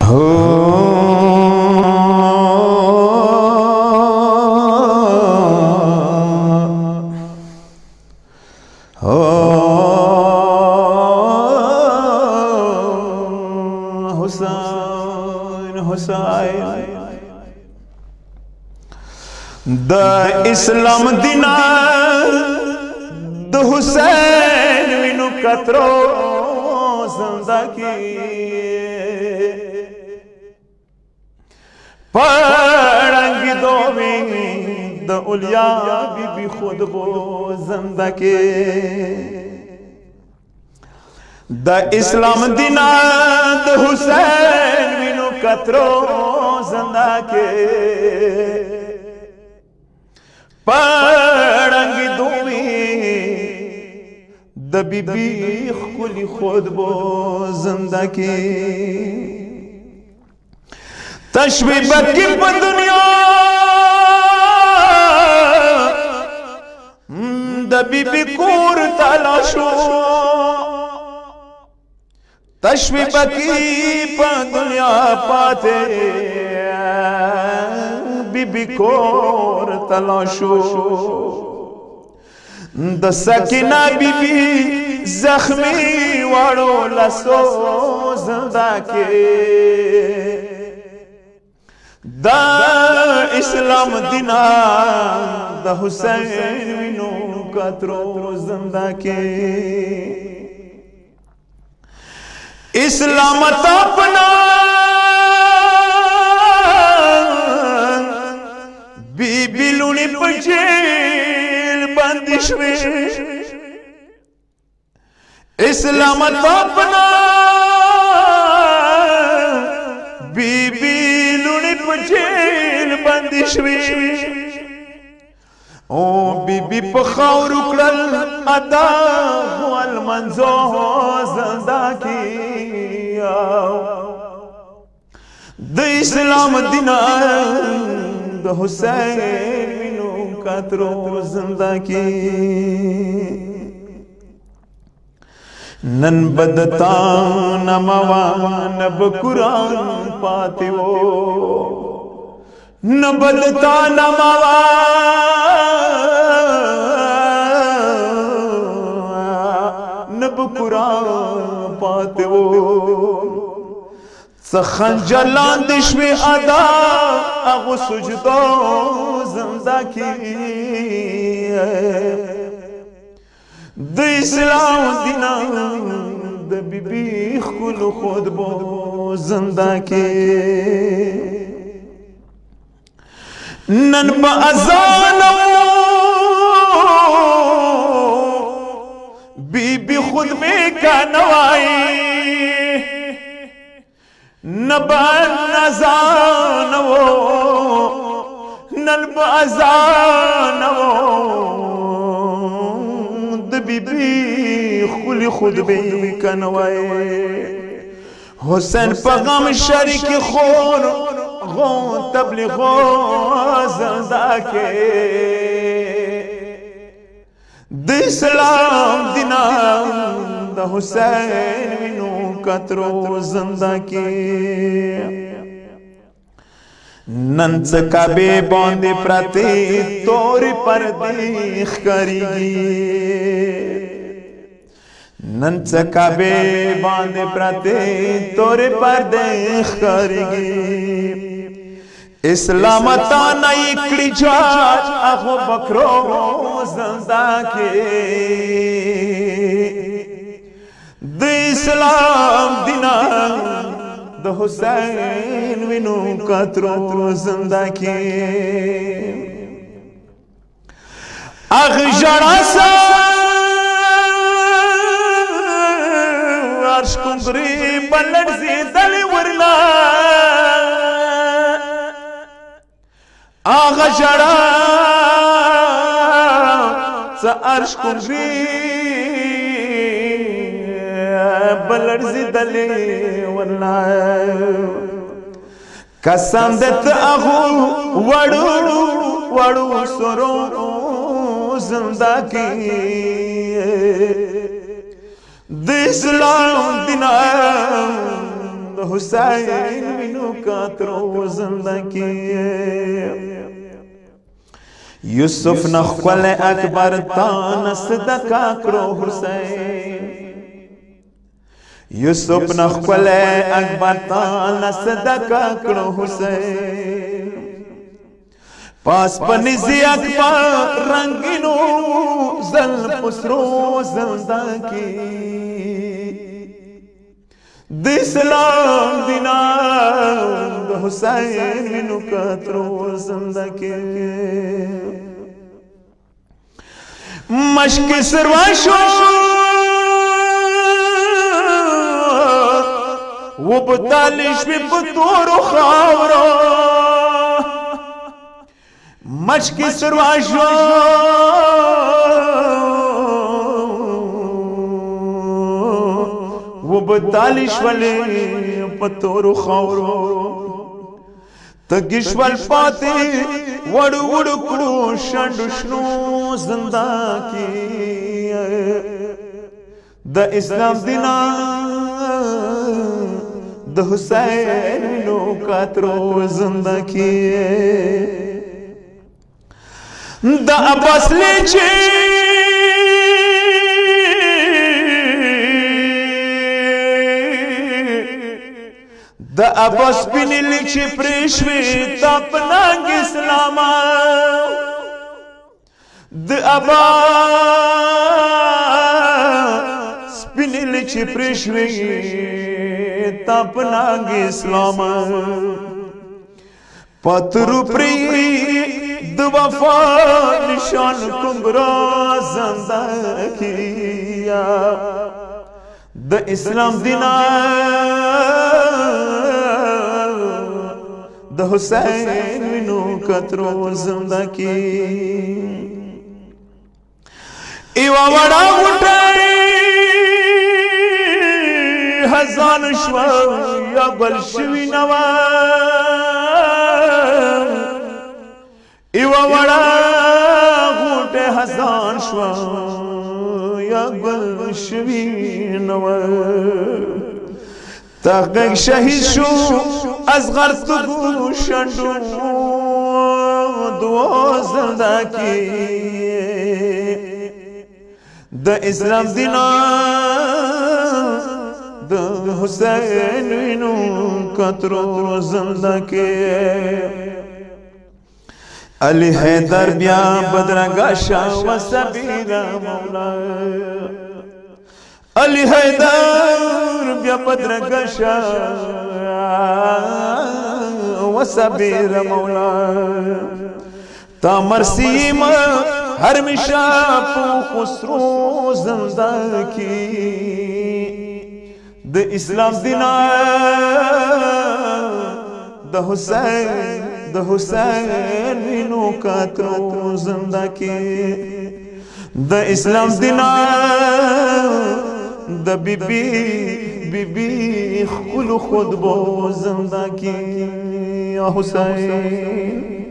हो हुसैन हुसैन द इस्लाम दिना द हुसैन विनु कतरो जिंदगी पढ़ंगी दो द उलिया बीबी खुद वो जिंदगी द इस्लाम दिना द हुसैन विनु कतरो जिंदगी पढ़ंगी दूवी द बीबी खुली खुद वो जिंदगी तशबी बकी दुनिया द बीबी कूर तलाशो तशबी बकी दुनिया पाते बीबी कोर तलाशो द सकीना बीबी जख्मी वाड़ो लसो जिंदा के द इस्लाम दिना द हुसैन विनो कतरो जिंदा के इस्लाम अपना बीबी लुनी पजेल बंदिश में इस्लाम अपना बीबी लुनी पजेल बंदिश में ओ बीबी पखावर उकड़ल अदा हुअल मंजो जिंदा किया द इस्लाम दिना द हुसैन विनु कतरो जिंदगी नन बदता नमवा नब कुरान पाते वो न बदता नमवा नब कुरान पाते वो सखंजलान दिश में अदा अगो सुजदो जिंदा की द इस्लाम दिना द बीबी खुल खुद बो जिंदा की नन बाजानो बीबी खुद में का नवाई नबन नजान वो नलब अजान वो द बीबी खुली खुद बे कनवाए हुसैन पगम शरीक खोर गो तबलीगो जिंदा के द इस्लाम दिना द हुसैन विनु कतरो जिंदगी नंच काबे बांधे प्रति तोर पर देख करेगी नंच काबे बांधे प्रति तोर पर देख करेगी इस्लाम ताना इकड़ी जाज अहो बकरो जिंदा के द इस्लाम दिना द हुसैन विनु कतरो जिंदगी अग जड़ा सा अर्श कुंगरी बल्लड़ से दली वरला आग जड़ा सा अर्श कुंगरी बलर्जी दले वरना कसम देत अहू वड़ू वड़ू सरो जिंदगी द इस्लाम दिना हुसैन کاترو زندگی یوسف نخول اکبر تان صدقہ کرو حسین یوسف نخول اکبر تان صدقہ کرو حسین پاس پنزی اکبر رنگینو زل پسرو زندگی د اسلام دینا د حسین مینو کاترو زندگی مشک سرواشو و بتالش بی پتورو خاورو مشک سرواشو و بتالش ولی پتورو خاورو تگشول پاتے وڑ وڑ کرو شنڈشنو زندہ کی دا اسلام دینا دا حسین نو کاترو زندہ کی دا عباس لیچے دا عباس بینی لیچی پریشوی تا پنانگ اسلام دا عباس بینی لیچی پریشوی تا پنانگ اسلام پترو پری دا وفا نشان کمبرا زندہ کیا دا اسلام دینا دا حسین منو کترو زندگی ایوا وڑا گھٹائی ہزان شوا یا گلشوی نوا ایوا وڑا گھٹے ہزان شوا یا گلشوی نوا تحقیق شهید شو از غرط گوشندو دو زندگی دا اسلام دینا دا حسین وینو کترو زندگی علی حیدر بیا بدرگا شاہ و سبیر مولا علی حیدر بیا بدرگشا و سبیر مولا تا مرسیم ہر مشاپ خسرو زندہ کی دا اسلام دینا دا حسین وینو کاترو زندہ کی دا اسلام دینا دا بی بی خلو خود بو زندگی یا حسین